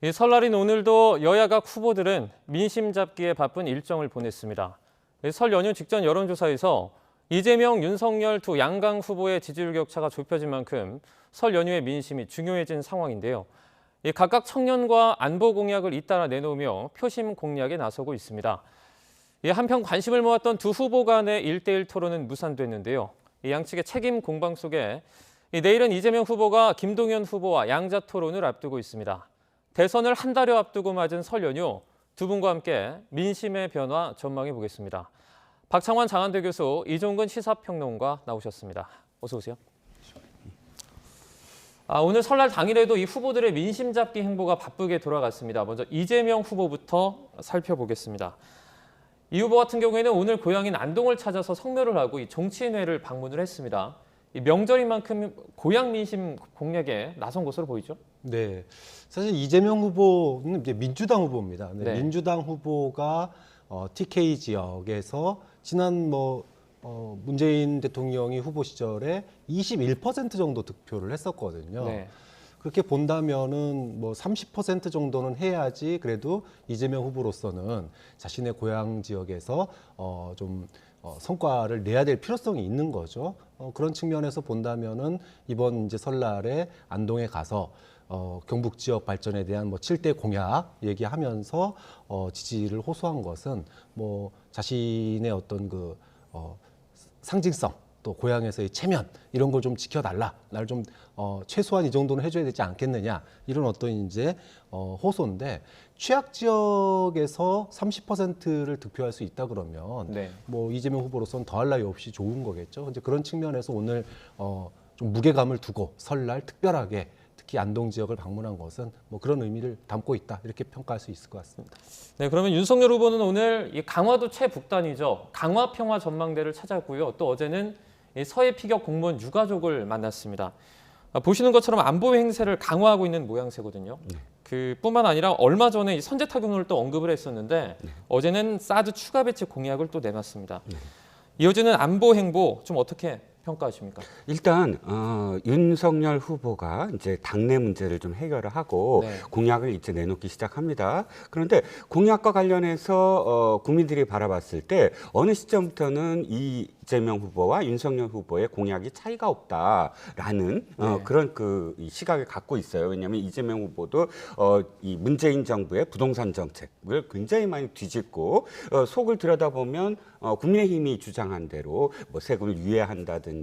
이 설날인 오늘도 여야각 후보들은 민심 잡기에 바쁜 일정을 보냈습니다. 설 연휴 직전 여론조사에서 이재명, 윤석열 두 양강 후보의 지지율 격차가 좁혀진 만큼 설 연휴의 민심이 중요해진 상황인데요. 각각 청년과 안보 공약을 잇따라 내놓으며 표심 공략에 나서고 있습니다. 한편 관심을 모았던 두 후보 간의 1대1 토론은 무산됐는데요. 양측의 책임 공방 속에 내일은 이재명 후보가 김동연 후보와 양자 토론을 앞두고 있습니다. 대선을 한 달여 앞두고 맞은 설 연휴 두 분과 함께 민심의 변화 전망해 보겠습니다. 박창환 장한대 교수, 이종근 시사평론가 나오셨습니다. 어서 오세요. 오늘 설날 당일에도 이 후보들의 민심 잡기 행보가 바쁘게 돌아갔습니다. 먼저 이재명 후보부터 살펴보겠습니다. 이 후보 같은 경우에는 오늘 고향인 안동을 찾아서 성묘를 하고 이 정치인회를 방문을 했습니다. 이 명절인 만큼 고향 민심 공략에 나선 것으로 보이죠? 네, 사실 이재명 후보는 이제 민주당 후보입니다. 네. 민주당 후보가 TK 지역에서 지난 문재인 대통령이 후보 시절에 21% 정도 득표를 했었거든요. 네. 그렇게 본다면은 30% 정도는 해야지 그래도 이재명 후보로서는 자신의 고향 지역에서 성과를 내야 될 필요성이 있는 거죠. 그런 측면에서 본다면은 이번 이제 설날에 안동에 가서 경북 지역 발전에 대한 7대 공약 얘기하면서 지지를 호소한 것은 자신의 어떤 상징성, 또 고향에서의 체면 이런 걸 좀 지켜달라. 나를 좀 최소한 이 정도는 해줘야 되지 않겠느냐. 이런 어떤 이제 호소인데 취약 지역에서 30%를 득표할 수 있다 그러면 이재명 후보로서는 더할 나위 없이 좋은 거겠죠. 이제 그런 측면에서 오늘 좀 무게감을 두고 설날 특별하게 특히 안동 지역을 방문한 것은 그런 의미를 담고 있다 이렇게 평가할 수 있을 것 같습니다. 네, 그러면 윤석열 후보는 오늘 이 강화도 최북단이죠. 강화 평화 전망대를 찾았고요. 또 어제는 이 서해 피격 공무원 유가족을 만났습니다. 보시는 것처럼 안보 행세를 강화하고 있는 모양새거든요. 그뿐만 아니라 얼마 전에 이 선제 타격론을 또 언급을 했었는데 어제는 사드 추가 배치 공약을 또 내놨습니다. 이어지는 안보 행보 좀 어떻게 평가하십니까? 일단 윤석열 후보가 이제 당내 문제를 좀 해결을 하고 공약을 이제 내놓기 시작합니다. 그런데 공약과 관련해서 국민들이 바라봤을 때 어느 시점부터는 이재명 후보와 윤석열 후보의 공약이 차이가 없다라는 그런 이 시각을 갖고 있어요. 왜냐하면 이재명 후보도 이 문재인 정부의 부동산 정책을 굉장히 많이 뒤집고 속을 들여다보면 국민의힘이 주장한 대로 세금을 유예한다든지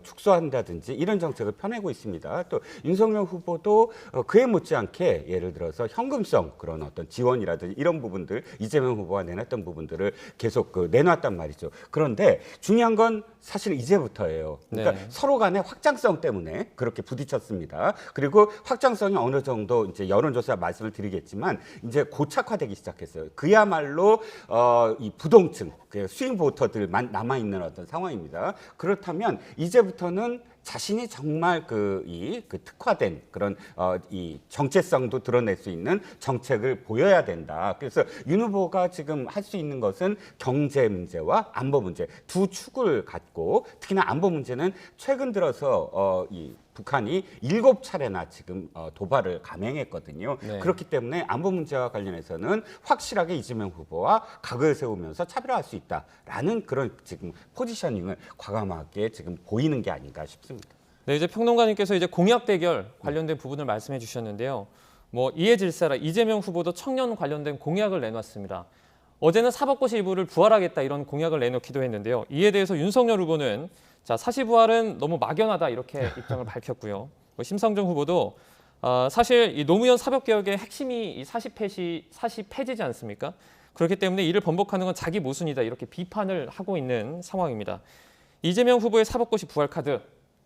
축소한다든지 이런 정책을 펴내고 있습니다. 또 윤석열 후보도 그에 못지않게 예를 들어서 현금성 그런 어떤 지원이라든지 이런 부분들 이재명 후보가 내놨던 부분들을 계속 내놨단 말이죠. 그런데 중요한 건 사실 이제부터예요. 그러니까 서로 간의 확장성 때문에 그렇게 부딪혔습니다. 그리고 확장성이 어느 정도 이제 여론조사 말씀을 드리겠지만 이제 고착화되기 시작했어요. 그야말로 이 부동층, 스윙 보터들만 남아 있는 어떤 상황입니다. 그렇다면 이제부터는 자신이 정말 특화된 그런 이 정체성도 드러낼 수 있는 정책을 보여야 된다. 그래서 윤 후보가 지금 할 수 있는 것은 경제 문제와 안보 문제 두 축을 갖고 특히나 안보 문제는 최근 들어서 이 북한이 7차례나 지금 도발을 감행했거든요. 그렇기 때문에 안보 문제와 관련해서는 확실하게 이재명 후보와 각을 세우면서 차별화할 수 있다라는 그런 지금 포지셔닝을 과감하게 지금 보이는 게 아닌가 싶습니다. 네, 이제 평론가님께서 이제 공약 대결 관련된 부분을 말씀해 주셨는데요. 이해 질사라 이재명 후보도 청년 관련된 공약을 내놨습니다. 어제는 사법고시 일부를 부활하겠다 이런 공약을 내놓기도 했는데요. 이에 대해서 윤석열 후보는 사시부활은 너무 막연하다 이렇게 입장을 밝혔고요. 심상정 후보도 사실 이 노무현 사법개혁의 핵심이 이 사시 폐지지 않습니까? 그렇기 때문에 이를 번복하는 건 자기 모순이다 이렇게 비판을 하고 있는 상황입니다. 이재명 후보의 사법고시 부활 카드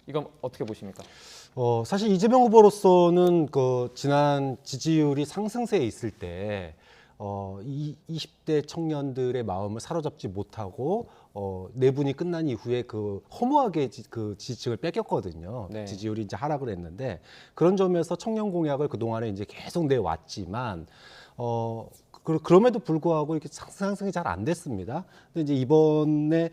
이건 어떻게 보십니까? 사실 이재명 후보로서는 지난 지지율이 상승세에 있을 때 20대 청년들의 마음을 사로잡지 못하고 내분이 끝난 이후에 허무하게 지지층을 뺏겼거든요. 지지율이 이제 하락을 했는데 그런 점에서 청년 공약을 그 동안에 이제 계속 내왔지만 그럼에도 불구하고 이렇게 상승이 잘 안 됐습니다. 근데 이제 이번에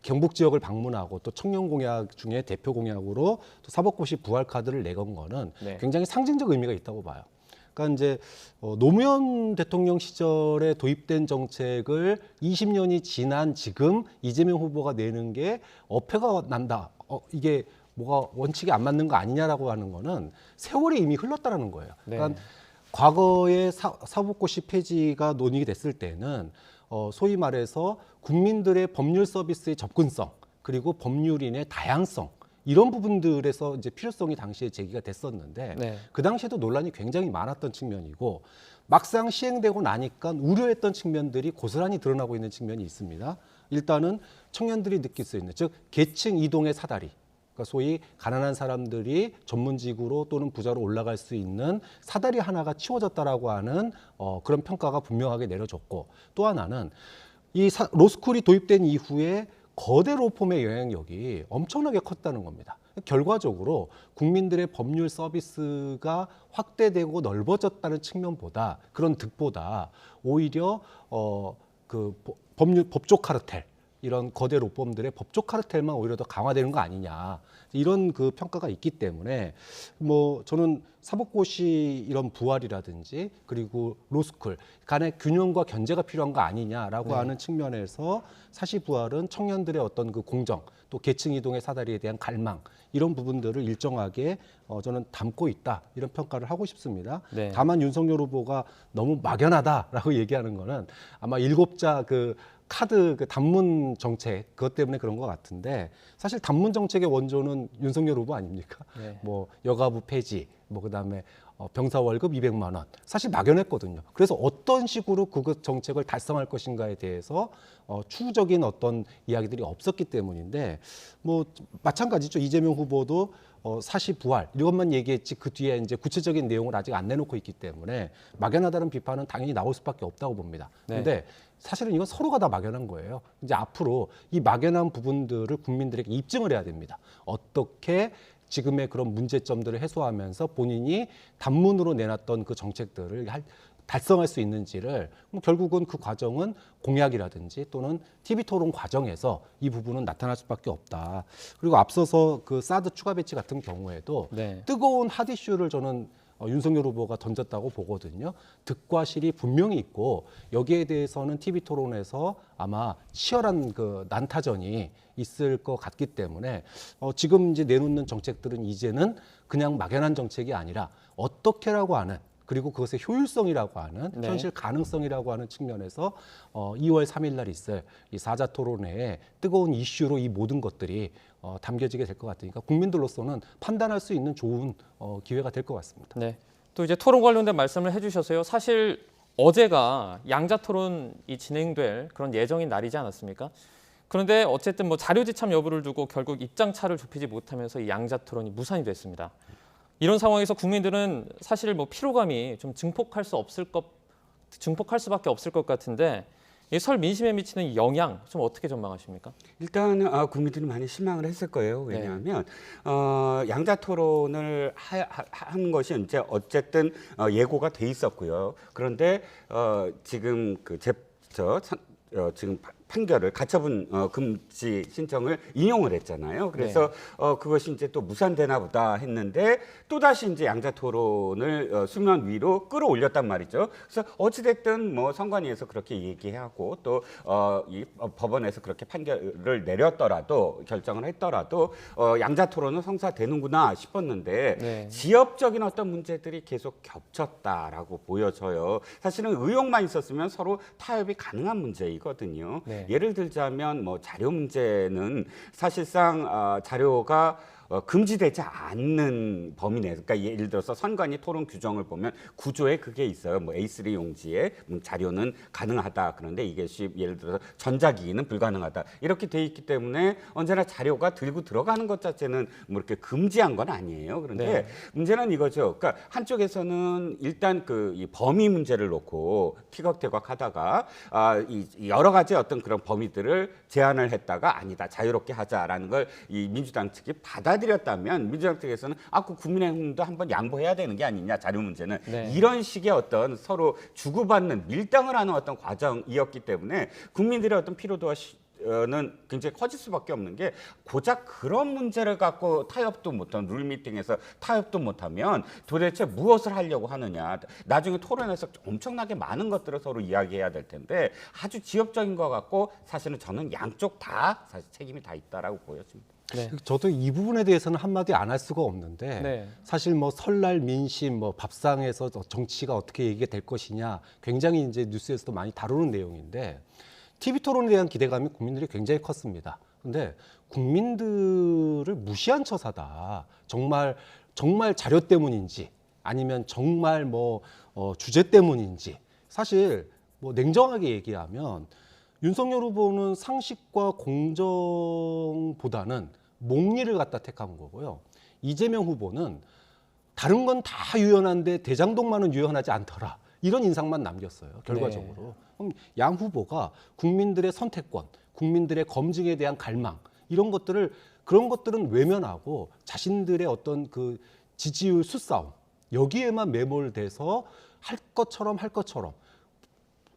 경북 지역을 방문하고 또 청년 공약 중에 대표 공약으로 또 사법고시 부활 카드를 내건 거는 네. 굉장히 상징적 의미가 있다고 봐요. 그러니까 이제 노무현 대통령 시절에 도입된 정책을 20년이 지난 지금 이재명 후보가 내는 게 어폐가 난다. 이게 뭐가 원칙이 안 맞는 거 아니냐라고 하는 거는 세월이 이미 흘렀다라는 거예요. 네. 그러니까 과거에 사법고시 폐지가 논의가 됐을 때는 소위 말해서 국민들의 법률 서비스의 접근성 그리고 법률인의 다양성 이런 부분들에서 이제 필요성이 당시에 제기가 됐었는데 네. 그 당시에도 논란이 굉장히 많았던 측면이고 막상 시행되고 나니까 우려했던 측면들이 고스란히 드러나고 있는 측면이 있습니다. 일단은 청년들이 느낄 수 있는 즉 계층 이동의 사다리 그러니까 소위 가난한 사람들이 전문직으로 또는 부자로 올라갈 수 있는 사다리 하나가 치워졌다라고 하는 그런 평가가 분명하게 내려졌고 또 하나는 이 로스쿨이 도입된 이후에 거대 로펌의 영향력이 엄청나게 컸다는 겁니다. 결과적으로 국민들의 법률 서비스가 확대되고 넓어졌다는 측면보다 그런 득보다 오히려 그 법조 카르텔 이런 거대 로펌들의 법조 카르텔만 오히려 더 강화되는 거 아니냐 이런 그 평가가 있기 때문에 뭐 저는 사법고시 이런 부활이라든지 그리고 로스쿨 간의 균형과 견제가 필요한 거 아니냐라고 하는 측면에서 사시부활은 청년들의 어떤 그 공정 또 계층 이동의 사다리에 대한 갈망 이런 부분들을 일정하게 저는 담고 있다 이런 평가를 하고 싶습니다. 네. 다만 윤석열 후보가 너무 막연하다라고 얘기하는 거는 아마 7자 그 카드 그 단문 정책 그것 때문에 그런 것 같은데 사실 단문 정책의 원조는 윤석열 후보 아닙니까? 네. 뭐 여가부 폐지, 뭐 그다음에 병사 월급 200만 원 사실 막연했거든요. 그래서 어떤 식으로 그 정책을 달성할 것인가에 대해서 추구적인 어떤 이야기들이 없었기 때문인데 뭐 마찬가지죠. 이재명 후보도 사시 부활 이것만 얘기했지 그 뒤에 이제 구체적인 내용을 아직 안 내놓고 있기 때문에 막연하다는 비판은 당연히 나올 수밖에 없다고 봅니다. 그런데 네. 사실은 이건 서로가 다 막연한 거예요. 이제 앞으로 이 막연한 부분들을 국민들에게 입증을 해야 됩니다. 어떻게 지금의 그런 문제점들을 해소하면서 본인이 단문으로 내놨던 그 정책들을 달성할 수 있는지를 결국은 그 과정은 공약이라든지 또는 TV 토론 과정에서 이 부분은 나타날 수밖에 없다. 그리고 앞서서 그 사드 추가 배치 같은 경우에도 네. 뜨거운 핫 이슈를 저는 윤석열 후보가 던졌다고 보거든요. 득과 실이 분명히 있고 여기에 대해서는 TV 토론에서 아마 치열한 그 난타전이 있을 것 같기 때문에 지금 이제 내놓는 정책들은 이제는 그냥 막연한 정책이 아니라 어떻게라고 하는 그리고 그것의 효율성이라고 하는 네. 현실 가능성이라고 하는 측면에서 2월 3일 날 있을 이 사자 토론회에 뜨거운 이슈로 이 모든 것들이 담겨지게 될 것 같으니까 국민들로서는 판단할 수 있는 좋은 기회가 될 것 같습니다. 네. 또 이제 토론 관련된 말씀을 해주셔서요. 사실 어제가 양자 토론이 진행될 그런 예정인 날이지 않았습니까? 그런데 어쨌든 뭐 자료 지참 여부를 두고 결국 입장차를 좁히지 못하면서 이 양자 토론이 무산이 됐습니다. 이런 상황에서 국민들은 사실 뭐 피로감이 좀 증폭할 수밖에 없을 것 같은데 이 설 민심에 미치는 영향 좀 어떻게 전망하십니까? 일단 국민들이 많이 실망을 했을 거예요. 왜냐하면 양자 토론을 한 것이 이제 어쨌든 예고가 돼 있었고요. 그런데 지금 지금 판결을 가처분 금지 신청을 인용을 했잖아요. 그래서 그것이 이제 또 무산되나 보다 했는데 또 다시 이제 양자 토론을 수면 위로 끌어올렸단 말이죠. 그래서 어찌됐든 뭐 선관위에서 그렇게 얘기하고 또 이 법원에서 그렇게 판결을 내렸더라도 결정을 했더라도 양자 토론은 성사되는구나 싶었는데 네. 지역적인 어떤 문제들이 계속 겹쳤다라고 보여져요. 사실은 의혹만 있었으면 서로 타협이 가능한 문제이거든요. 네. 예를 들자면 뭐 자료 문제는 사실상 자료가 금지되지 않는 범위 내에서, 그러니까 예를 들어서 선관위 토론 규정을 보면 구조에 그게 있어요. 뭐 A3 용지에 자료는 가능하다. 그런데 이것이 예를 들어서 전자기기는 불가능하다. 이렇게 돼 있기 때문에 언제나 자료가 들고 들어가는 것 자체는 뭐 이렇게 금지한 건 아니에요. 그런데 네. 문제는 이거죠. 그러니까 한쪽에서는 일단 이 범위 문제를 놓고 티격태격하다가 이 여러 가지 어떤 그런 범위들을 제안을 했다가 아니다, 자유롭게 하자라는 걸 이 민주당 측이 받아들였다면 민주당 측에서는 그 국민의힘도 한번 양보해야 되는 게 아니냐, 자료 문제는. 네. 이런 식의 어떤 서로 주고받는 밀당을 하는 어떤 과정이었기 때문에 국민들의 어떤 피로도와 는 굉장히 커질 수밖에 없는 게 고작 그런 문제를 갖고 타협도 못한 룰 미팅에서 타협도 못하면 도대체 무엇을 하려고 하느냐. 나중에 토론에서 엄청나게 많은 것들을 서로 이야기해야 될 텐데 아주 지엽적인 것 같고 사실은 저는 양쪽 다 사실 책임이 다 있다라고 보여집니다. 네. 저도 이 부분에 대해서는 한마디 안 할 수가 없는데 네. 사실 뭐 설날 민심, 뭐 밥상에서 정치가 어떻게 얘기가 될 것이냐 굉장히 이제 뉴스에서도 많이 다루는 내용인데 TV 토론에 대한 기대감이 국민들이 굉장히 컸습니다. 근데 국민들을 무시한 처사다. 정말 자료 때문인지 아니면 정말 뭐 주제 때문인지 사실 뭐 냉정하게 얘기하면 윤석열 후보는 상식과 공정보다는 몽리를 갖다 택한 거고요. 이재명 후보는 다른 건 다 유연한데 대장동만은 유연하지 않더라. 이런 인상만 남겼어요. 결과적으로. 네. 그럼 양 후보가 국민들의 선택권, 국민들의 검증에 대한 갈망 이런 그런 것들은 외면하고 자신들의 어떤 그 지지율 수싸움 여기에만 매몰돼서 할 것처럼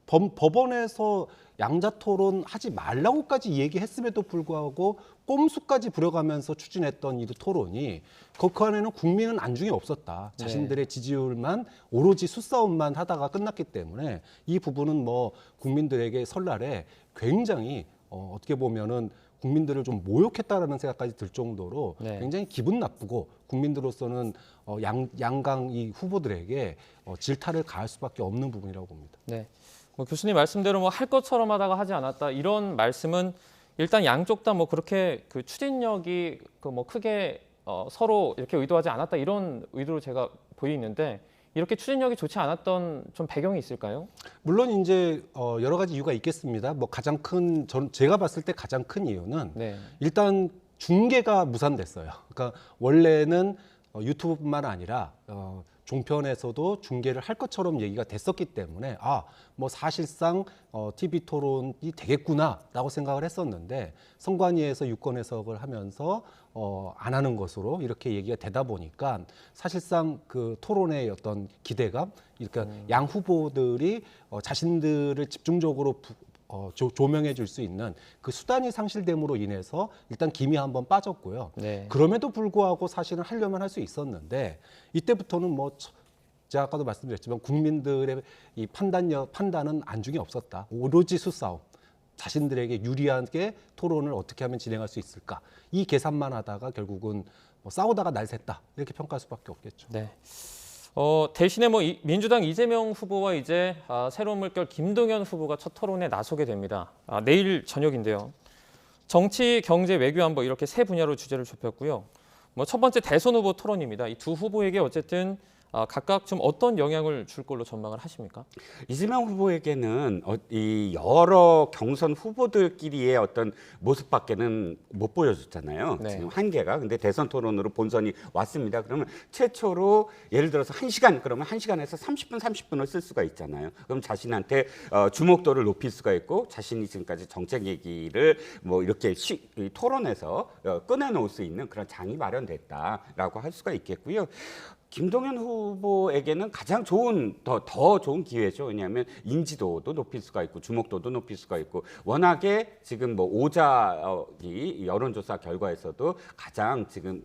법원에서 양자 토론 하지 말라고까지 얘기했음에도 불구하고 꼼수까지 부려가면서 추진했던 이 토론이 그 안에는 국민은 안중에 없었다. 자신들의 지지율만 오로지 수싸움만 하다가 끝났기 때문에 이 부분은 뭐 국민들에게 설날에 굉장히 어떻게 보면은 국민들을 좀 모욕했다라는 생각까지 들 정도로 네. 굉장히 기분 나쁘고 국민들로서는 양강 이 후보들에게 질타를 가할 수밖에 없는 부분이라고 봅니다. 네. 뭐 교수님 말씀대로 뭐 할 것처럼 하다가 하지 않았다 이런 말씀은 일단 양쪽 다 뭐 그렇게 그 추진력이 그 뭐 크게 서로 이렇게 의도하지 않았다 이런 의도로 제가 보이는데 이렇게 추진력이 좋지 않았던 좀 배경이 있을까요? 물론 이제 여러 가지 이유가 있겠습니다. 뭐 제가 봤을 때 가장 큰 이유는 네. 일단 중계가 무산됐어요. 그러니까 원래는 유튜브뿐만 아니라 종편에서도 중계를 할 것처럼 얘기가 됐었기 때문에 뭐 사실상 TV 토론이 되겠구나라고 생각을 했었는데 선관위에서 유권 해석을 하면서 안 하는 것으로 이렇게 얘기가 되다 보니까 사실상 그 토론의 어떤 기대감, 그러니까 양 후보들이 자신들을 집중적으로 조명해 줄 수 있는 그 수단이 상실됨으로 인해서 일단 김이 한번 빠졌고요. 네. 그럼에도 불구하고 사실은 하려면 할 수 있었는데 이때부터는 뭐 제가 아까도 말씀드렸지만 국민들의 이 판단은 안중에 없었다. 오로지 수싸움. 자신들에게 유리하게 토론을 어떻게 하면 진행할 수 있을까. 이 계산만 하다가 결국은 뭐 싸우다가 날 샜다. 이렇게 평가할 수밖에 없겠죠. 네. 대신에 뭐 민주당 이재명 후보와 이제 새로운 물결 김동연 후보가 첫 토론에 나서게 됩니다. 내일 저녁인데요. 정치, 경제, 외교, 안보 이렇게 세 분야로 주제를 좁혔고요. 뭐 첫 번째 대선 후보 토론입니다. 이 두 후보에게 어쨌든 각각 좀 어떤 영향을 줄 걸로 전망을 하십니까? 이재명 후보에게는 이 여러 경선 후보들끼리의 어떤 모습밖에는 못 보여줬잖아요. 네. 지금 한계가. 근데 대선 토론으로 본선이 왔습니다. 그러면 최초로 예를 들어서 1시간 그러면 1시간에서 30분을 쓸 수가 있잖아요. 그럼 자신한테 주목도를 높일 수가 있고 자신이 지금까지 정책 얘기를 뭐 이렇게 토론에서 꺼내놓을 수 있는 그런 장이 마련됐다라고 할 수가 있겠고요. 김동연 후보에게는 가장 더 좋은 기회죠. 왜냐하면 인지도도 높일 수가 있고 주목도도 높일 수가 있고 워낙에 지금 뭐 오자기 여론조사 결과에서도 가장 지금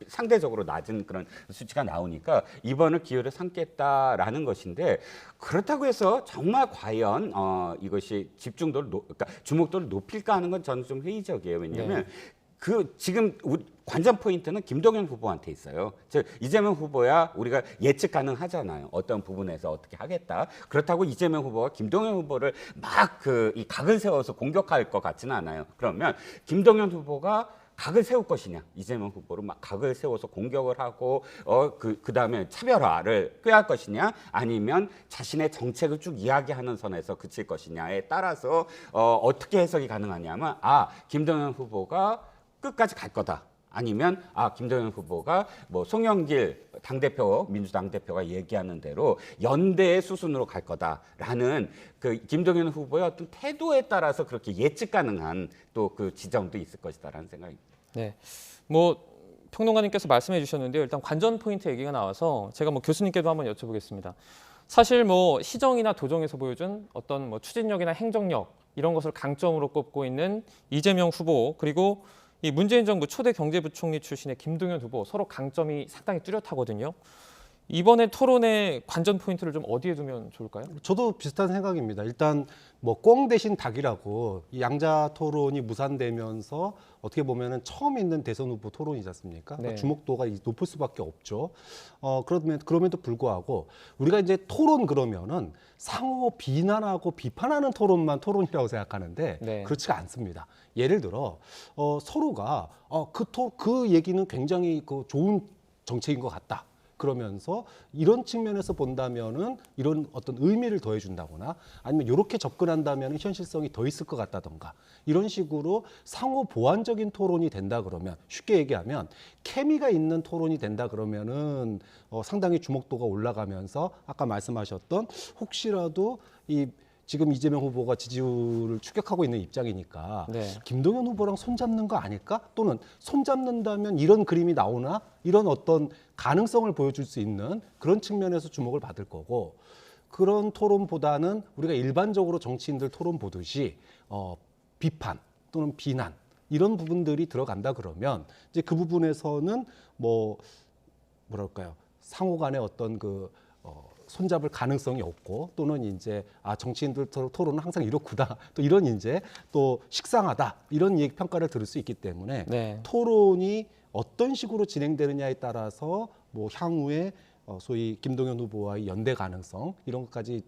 상대적으로 낮은 그런 수치가 나오니까 이번을 기회를 삼겠다라는 것인데 그렇다고 해서 정말 과연 이것이 그러니까 주목도를 높일까 하는 건 저는 좀 회의적이에요. 왜냐하면 지금 관전 포인트는 김동연 후보한테 있어요. 즉 이재명 후보야 우리가 예측 가능하잖아요. 어떤 부분에서 어떻게 하겠다. 그렇다고 이재명 후보가 김동연 후보를 막 이 각을 세워서 공격할 것 같지는 않아요. 그러면 김동연 후보가 각을 세울 것이냐, 이재명 후보를 막 각을 세워서 공격을 하고 그다음에 차별화를 꾀할 것이냐, 아니면 자신의 정책을 쭉 이야기하는 선에서 그칠 것이냐에 따라서 어떻게 해석이 가능하냐면 김동연 후보가 끝까지 갈 거다. 아니면 김동연 후보가 뭐 송영길 민주당 대표가 얘기하는 대로 연대의 수순으로 갈 거다라는 그 김동연 후보의 어떤 태도에 따라서 그렇게 예측 가능한 또 그 지점도 있을 것이다라는 생각입니다. 네. 뭐 평론가님께서 말씀해 주셨는데요. 일단 관전 포인트 얘기가 나와서 제가 뭐 교수님께도 한번 여쭤보겠습니다. 사실 뭐 시정이나 도정에서 보여준 어떤 뭐 추진력이나 행정력 이런 것을 강점으로 꼽고 있는 이재명 후보 그리고 이 문재인 정부 초대 경제부총리 출신의 김동연 후보 서로 강점이 상당히 뚜렷하거든요. 이번에 토론의 관전 포인트를 좀 어디에 두면 좋을까요? 저도 비슷한 생각입니다. 일단 뭐 꽁 대신 닭이라고 이 양자 토론이 무산되면서 어떻게 보면은 처음 있는 대선 후보 토론이지 않습니까? 네. 주목도가 높을 수밖에 없죠. 그럼에도 불구하고 우리가 이제 토론 그러면은 상호 비난하고 비판하는 토론만 토론이라고 생각하는데 네. 그렇지가 않습니다. 예를 들어 서로가 그 얘기는 굉장히 좋은 정책인 것 같다. 그러면서 이런 측면에서 본다면은 이런 어떤 의미를 더해준다거나 아니면 이렇게 접근한다면 현실성이 더 있을 것 같다던가 이런 식으로 상호 보완적인 토론이 된다 그러면 쉽게 얘기하면 케미가 있는 토론이 된다 그러면은 상당히 주목도가 올라가면서 아까 말씀하셨던 혹시라도 지금 이재명 후보가 지지율을 추격하고 있는 입장이니까 네. 김동연 후보랑 손잡는 거 아닐까? 또는 손잡는다면 이런 그림이 나오나? 이런 어떤 가능성을 보여줄 수 있는 그런 측면에서 주목을 받을 거고 그런 토론보다는 우리가 일반적으로 정치인들 토론 보듯이 비판 또는 비난 이런 부분들이 들어간다 그러면 이제 그 부분에서는 뭐랄까요? 상호 간의 어떤 손잡을 가능성이 없고 또는 이제 정치인들 토론은 항상 이렇구나 또 이런 이제 또 식상하다 이런 얘기 평가를 들을 수 있기 때문에 네. 토론이 어떤 식으로 진행되느냐에 따라서 뭐 향후에 소위 김동연 후보와의 연대 가능성 이런 것까지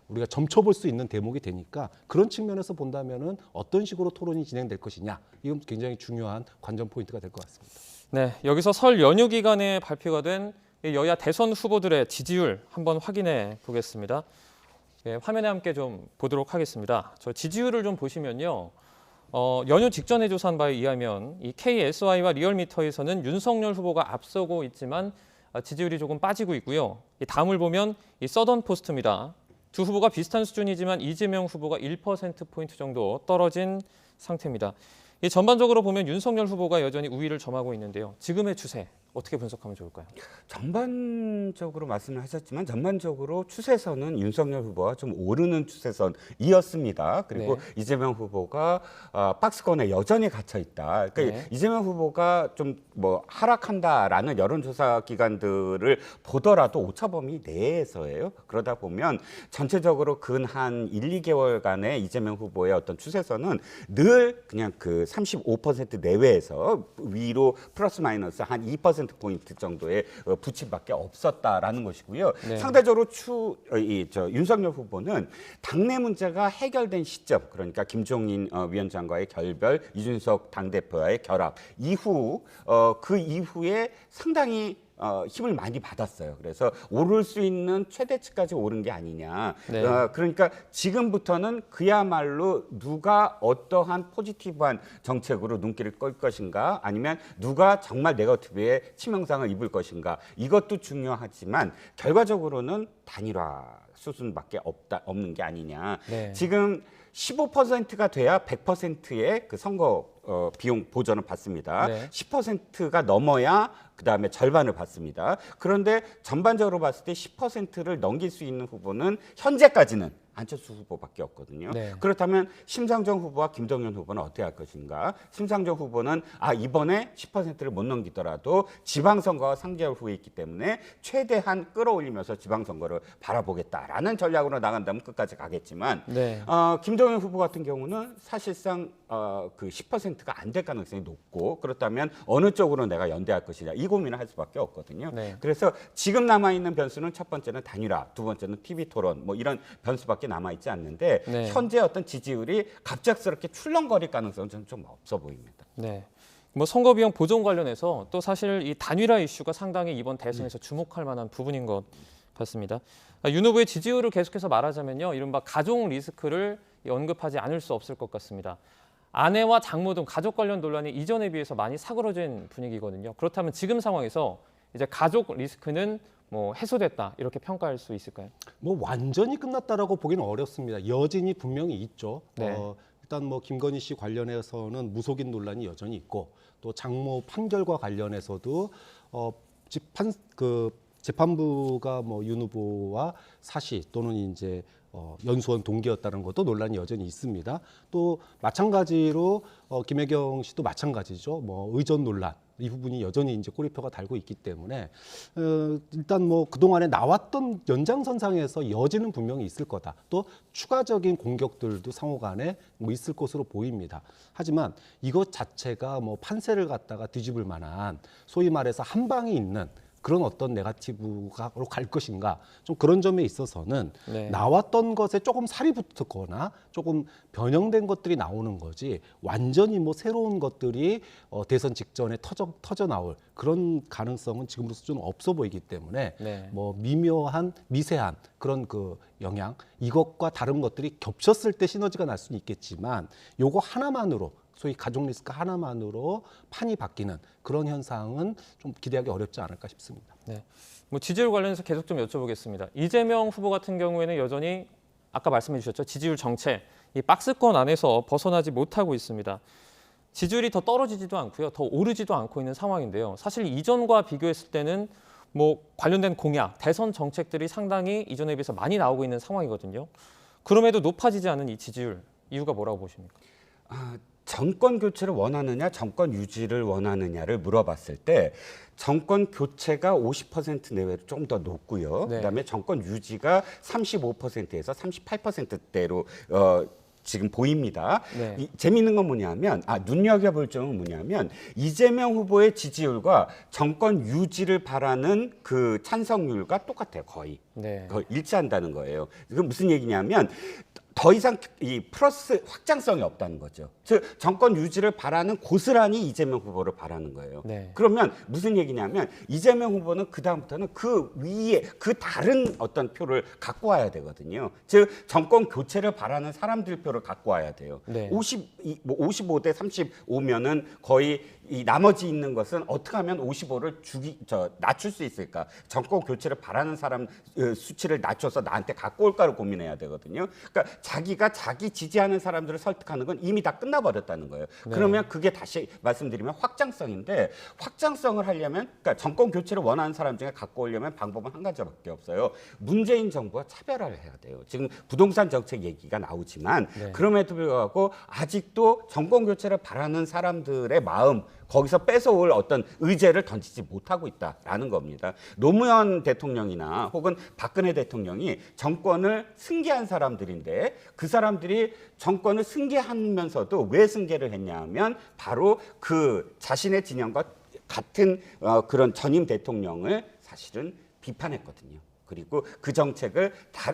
우리가 점쳐볼 수 있는 대목이 되니까 그런 측면에서 본다면은 어떤 식으로 토론이 진행될 것이냐 이건 굉장히 중요한 관전 포인트가 될 것 같습니다. 네, 여기서 설 연휴 기간에 발표가 된 여야 대선 후보들의 지지율 한번 확인해 보겠습니다. 예, 화면에 함께 좀 보도록 하겠습니다. 저 지지율을 좀 보시면요. 연휴 직전에 조사한 바에 의하면 이 KSI와 리얼미터에서는 윤석열 후보가 앞서고 있지만 지지율이 조금 빠지고 있고요. 이 다음을 보면 이 서던포스트입니다. 두 후보가 비슷한 수준이지만 이재명 후보가 1%포인트 정도 떨어진 상태입니다. 이 전반적으로 보면 윤석열 후보가 여전히 우위를 점하고 있는데요. 지금의 추세 어떻게 분석하면 좋을까요? 전반적으로 말씀을 하셨지만 전반적으로 추세선은 윤석열 후보가 좀 오르는 추세선이었습니다. 그리고 네. 이재명 후보가 박스권에 여전히 갇혀 있다. 그러니까 네. 이재명 후보가 좀 하락한다라는 여론조사 기관들을 보더라도 오차범위 내에서예요. 그러다 보면 전체적으로 근 한 1, 2개월간의 이재명 후보의 어떤 추세선은 늘 그냥 그 35% 내외에서 위로 플러스 마이너스 한 2%포인트 정도의 부침밖에 없었다라는 것이고요. 네. 상대적으로 윤석열 후보는 당내 문제가 해결된 시점, 그러니까 김종인 위원장과의 결별, 이준석 당대표와의 결합 이후 그 이후에 상당히 힘을 많이 받았어요. 그래서 오를 수 있는 최대치까지 오른 게 아니냐. 네. 그러니까 지금부터는 그야말로 누가 어떠한 포지티브한 정책으로 눈길을 끌 것인가 아니면 누가 정말 네거티브의 치명상을 입을 것인가 이것도 중요하지만 결과적으로는 단일화 수순밖에 없는 게 아니냐. 네. 지금 15%가 돼야 100%의 그 선거 비용 보전을 받습니다. 네. 10%가 넘어야 그다음에 절반을 받습니다. 그런데 전반적으로 봤을 때 10%를 넘길 수 있는 후보는 현재까지는 안철수 후보밖에 없거든요. 네. 그렇다면 심상정 후보와 김동연 후보는 어떻게 할 것인가? 심상정 후보는 이번에 10%를 못 넘기더라도 지방선거가 3개월 후에 있기 때문에 최대한 끌어올리면서 지방선거를 바라보겠다라는 전략으로 나간다면 끝까지 가겠지만 네. 김동연 후보 같은 경우는 사실상 그 10%가 안 될 가능성이 높고 그렇다면 어느 쪽으로 내가 연대할 것이냐 이 고민을 할 수밖에 없거든요. 네. 그래서 지금 남아있는 변수는 첫 번째는 단일화, 두 번째는 TV 토론 이런 변수밖에 남아있지 않는데 네. 현재 어떤 지지율이 갑작스럽게 출렁거릴 가능성은 저는 좀 없어 보입니다. 네. 선거 비용 보전 관련해서 또 사실 이 단일화 이슈가 상당히 이번 대선에서 주목할 만한 부분인 것 같습니다. 윤 후보의 지지율을 계속해서 말하자면요, 이른바 가족 리스크를 언급하지 않을 수 없을 것 같습니다. 아내와 장모 등 가족 관련 논란이 이전에 비해서 많이 사그러진 분위기거든요. 그렇다면 지금 상황에서 이제 가족 리스크는 해소됐다 이렇게 평가할 수 있을까요? 완전히 끝났다라고 보기는 어렵습니다. 여진이 분명히 있죠. 네. 일단 김건희 씨 관련해서는 무속인 논란이 여전히 있고 또 장모 판결과 관련해서도 재판부가 윤 후보와 사시 또는 이제 연수원 동기였다는 것도 논란이 여전히 있습니다. 또 마찬가지로 김혜경 씨도 마찬가지죠. 뭐 의전 논란 이 부분이 여전히 이제 꼬리표가 달고 있기 때문에 일단 뭐 그동안에 나왔던 연장선상에서 여지는 분명히 있을 거다. 또 추가적인 공격들도 상호간에 뭐 있을 것으로 보입니다. 하지만 이것 자체가 뭐 판세를 갖다가 뒤집을 만한 소위 말해서 한 방이 있는 그런 어떤 네거티브로 갈 것인가 좀 그런 점에 있어서는 네. 나왔던 것에 조금 살이 붙었거나 조금 변형된 것들이 나오는 거지 완전히 뭐 새로운 것들이 대선 직전에 터져 나올 그런 가능성은 지금으로서 좀 없어 보이기 때문에 네. 뭐 미묘한 미세한 그런 그 영향 이것과 다른 것들이 겹쳤을 때 시너지가 날 수는 있겠지만 요거 하나만으로 소위 가족 리스크 하나만으로 판이 바뀌는 그런 현상은 좀 기대하기 어렵지 않을까 싶습니다. 네. 뭐 지지율 관련해서 계속 좀 여쭤보겠습니다. 이재명 후보 같은 경우에는 여전히 아까 말씀해 주셨죠. 지지율 정체, 이 박스권 안에서 벗어나지 못하고 있습니다. 지지율이 더 떨어지지도 않고요. 더 오르지도 않고 있는 상황인데요. 사실 이전과 비교했을 때는 뭐 관련된 공약, 대선 정책들이 상당히 이전에 비해서 많이 나오고 있는 상황이거든요. 그럼에도 높아지지 않은 이 지지율, 이유가 뭐라고 보십니까? 정권 교체를 원하느냐, 정권 유지를 원하느냐를 물어봤을 때 정권 교체가 50% 내외로 좀 더 높고요. 네. 그다음에 정권 유지가 35%에서 38%대로 지금 보입니다. 네. 재미있는 건 뭐냐면 눈여겨볼 점은 뭐냐면 이재명 후보의 지지율과 정권 유지를 바라는 그 찬성률과 똑같아요. 거의 네. 일치한다는 거예요. 이건 무슨 얘기냐면 더 이상 이 플러스 확장성이 없다는 거죠. 즉 정권 유지를 바라는 고스란히 이재명 후보를 바라는 거예요. 네. 그러면 무슨 얘기냐면 이재명 후보는 그 다음부터는 그 위에 그 다른 어떤 표를 갖고 와야 되거든요. 즉 정권 교체를 바라는 사람들 표를 갖고 와야 돼요. 네. 55대 35면은 거의 이 나머지 있는 것은 어떻게 하면 55를 낮출 수 있을까? 정권 교체를 바라는 사람 수치를 낮춰서 나한테 갖고 올까를 고민해야 되거든요. 그러니까 자기가 자기 지지하는 사람들을 설득하는 건 이미 다 끝나버렸다는 거예요. 네. 그러면 그게 다시 말씀드리면 확장성인데 확장성을 하려면 그러니까 정권 교체를 원하는 사람 중에 갖고 오려면 방법은 한 가지밖에 없어요. 문재인 정부와 차별화를 해야 돼요. 지금 부동산 정책 얘기가 나오지만 네. 그럼에도 불구하고 아직도 정권 교체를 바라는 사람들의 마음 거기서 뺏어올 어떤 의제를 던지지 못하고 있다라는 겁니다. 노무현 대통령이나 혹은 박근혜 대통령이 정권을 승계한 사람들인데 그 사람들이 정권을 승계하면서도 왜 승계를 했냐 하면 바로 그 자신의 진영과 같은 그런 전임 대통령을 사실은 비판했거든요. 그리고 그 정책을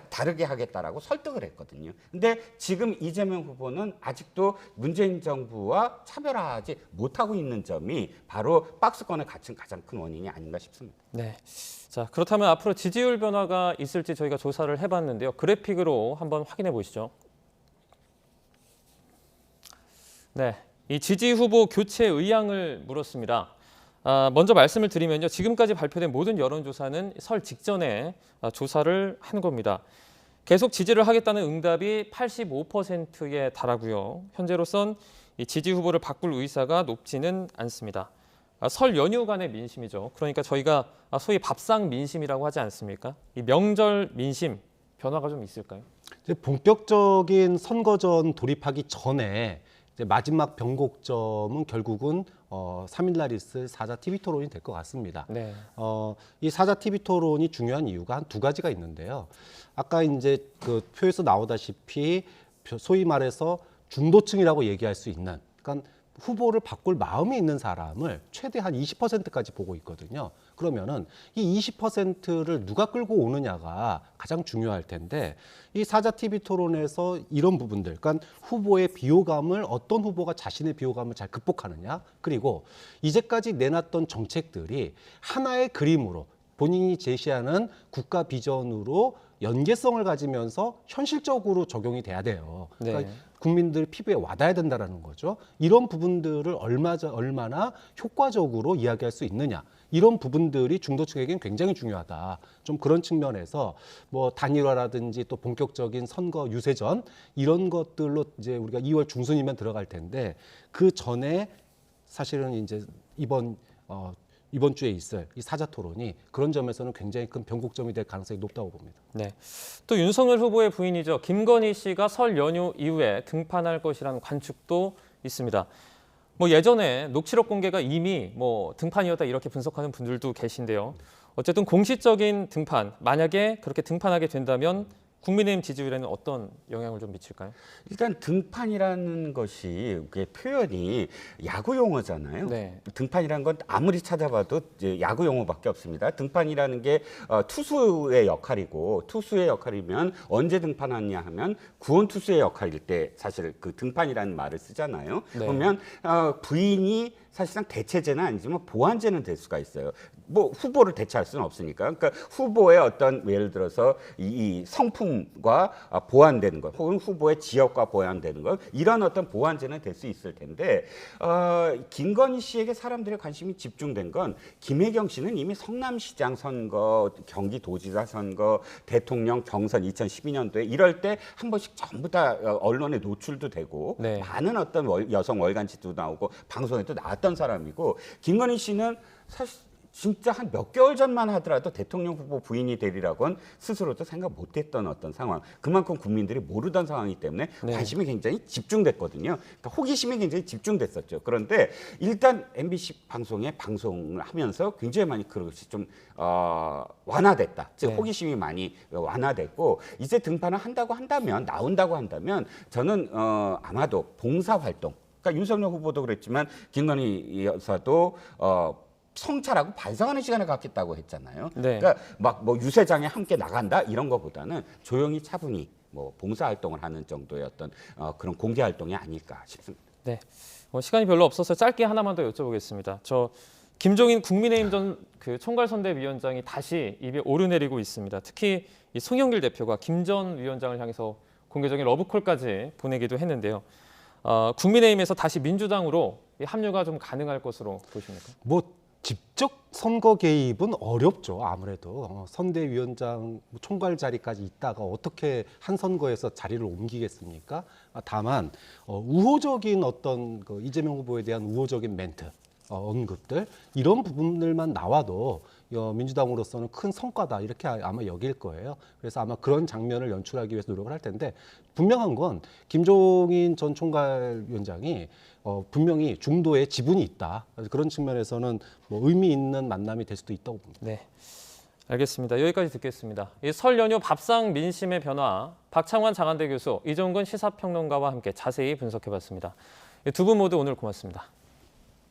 다르게 하겠다라고 설득을 했거든요. 근데 지금 이재명 후보는 아직도 문재인 정부와 차별화하지 못하고 있는 점이 바로 박스권에 갇힌 가장 큰 원인이 아닌가 싶습니다. 네. 자, 그렇다면 앞으로 지지율 변화가 있을지 저희가 조사를 해봤는데요. 그래픽으로 한번 확인해 보시죠. 네, 이 지지 후보 교체 의향을 물었습니다. 먼저 말씀을 드리면요. 지금까지 발표된 모든 여론조사는 설 직전에 조사를 한 겁니다. 계속 지지를 하겠다는 응답이 85%에 달하고요. 현재로선 이 지지 후보를 바꿀 의사가 높지는 않습니다. 설 연휴간의 민심이죠. 그러니까 저희가 소위 밥상 민심이라고 하지 않습니까? 이 명절 민심 변화가 좀 있을까요? 이제 본격적인 선거전 돌입하기 전에 이제 마지막 변곡점은 결국은 3일날 있을 4자 TV 토론이 될 것 같습니다. 네. 이 4자 TV 토론이 중요한 이유가 한 두 가지가 있는데요. 아까 이제 그 표에서 나오다시피 소위 말해서 중도층이라고 얘기할 수 있는, 그러니까 후보를 바꿀 마음이 있는 사람을 최대한 20%까지 보고 있거든요. 그러면은 이 20%를 누가 끌고 오느냐가 가장 중요할 텐데 이 사자 TV 토론에서 이런 부분들, 그러니까 후보의 비호감을 어떤 후보가 자신의 비호감을 잘 극복하느냐, 그리고 이제까지 내놨던 정책들이 하나의 그림으로 본인이 제시하는 국가 비전으로 연계성을 가지면서 현실적으로 적용이 돼야 돼요. 그러니까 네. 국민들 피부에 와닿아야 된다는 거죠. 이런 부분들을 얼마나 효과적으로 이야기할 수 있느냐. 이런 부분들이 중도층에겐 굉장히 중요하다. 좀 그런 측면에서 뭐 단일화라든지 또 본격적인 선거 유세전 이런 것들로 이제 우리가 2월 중순이면 들어갈 텐데 그 전에 사실은 이제 이번 이번 주에 있을 이 사자 토론이 그런 점에서는 굉장히 큰 변곡점이 될 가능성이 높다고 봅니다. 네. 또 윤석열 후보의 부인이죠. 김건희 씨가 설 연휴 이후에 등판할 것이라는 관측도 있습니다. 뭐 예전에 녹취록 공개가 이미 뭐 등판이었다 이렇게 분석하는 분들도 계신데요. 어쨌든 공식적인 등판, 만약에 그렇게 등판하게 된다면 국민의힘 지지율에는 어떤 영향을 좀 미칠까요? 일단 등판이라는 것이 그게 표현이 야구 용어잖아요. 네. 등판이라는 건 아무리 찾아봐도 이제 야구 용어밖에 없습니다. 등판이라는 게 투수의 역할이고 투수의 역할이면 언제 등판하느냐 하면 구원 투수의 역할일 때 사실 그 등판이라는 말을 쓰잖아요. 네. 그러면 부인이 사실상 대체제는 아니지만 보완제는 될 수가 있어요. 뭐 후보를 대체할 수는 없으니까. 그러니까 후보의 어떤 예를 들어서 이 성품과 보완되는 것, 혹은 후보의 지역과 보완되는 것, 이런 어떤 보완제는 될 수 있을 텐데 김건희 씨에게 사람들의 관심이 집중된 건 김혜경 씨는 이미 성남시장 선거, 경기도지사 선거, 대통령 경선 2012년도에 이럴 때 한 번씩 전부 다 언론에 노출도 되고 네. 많은 어떤 여성 월간지도 나오고 방송에도 나왔던 사람이고 김건희 씨는 사실 진짜 한 몇 개월 전만 하더라도 대통령 후보 부인이 되리라고는 스스로도 생각 못했던 어떤 상황. 그만큼 국민들이 모르던 상황이기 때문에 네. 관심이 굉장히 집중됐거든요. 그러니까 호기심이 굉장히 집중됐었죠. 그런데 일단 MBC 방송에 방송을 하면서 굉장히 많이 그것이 좀 완화됐다. 즉 네. 호기심이 많이 완화됐고 이제 등판을 한다고 한다면 나온다고 한다면 저는 아마도 봉사활동. 그러니까 윤석열 후보도 그랬지만 김건희 여사도 성찰하고 반성하는 시간을 갖겠다고 했잖아요. 네. 그러니까 막 뭐 유세장에 함께 나간다 이런 것보다는 조용히 차분히 뭐 봉사 활동을 하는 정도의 어떤 그런 공개 활동이 아닐까 싶습니다. 네. 시간이 별로 없어서 짧게 하나만 더 여쭤보겠습니다. 저 김종인 국민의힘 전 그 총괄선대위원장이 다시 입에 오르내리고 있습니다. 특히 이 송영길 대표가 김 전 위원장을 향해서 공개적인 러브콜까지 보내기도 했는데요. 국민의힘에서 다시 민주당으로 이 합류가 좀 가능할 것으로 보십니까? 뭐 직접 선거 개입은 어렵죠. 아무래도 선대위원장 총괄 자리까지 있다가 어떻게 한 선거에서 자리를 옮기겠습니까? 다만 우호적인 어떤 그 이재명 후보에 대한 우호적인 멘트, 언급들 이런 부분들만 나와도 민주당으로서는 큰 성과다 이렇게 아마 여길 거예요. 그래서 아마 그런 장면을 연출하기 위해서 노력을 할 텐데 분명한 건 김종인 전 총괄위원장이 분명히 중도에 지분이 있다. 그런 측면에서는 뭐 의미 있는 만남이 될 수도 있다고 봅니다. 네, 알겠습니다. 여기까지 듣겠습니다. 이 설 연휴 밥상 민심의 변화, 박창환 장한대 교수, 이종근 시사평론가와 함께 자세히 분석해봤습니다. 두 분 모두 오늘 고맙습니다.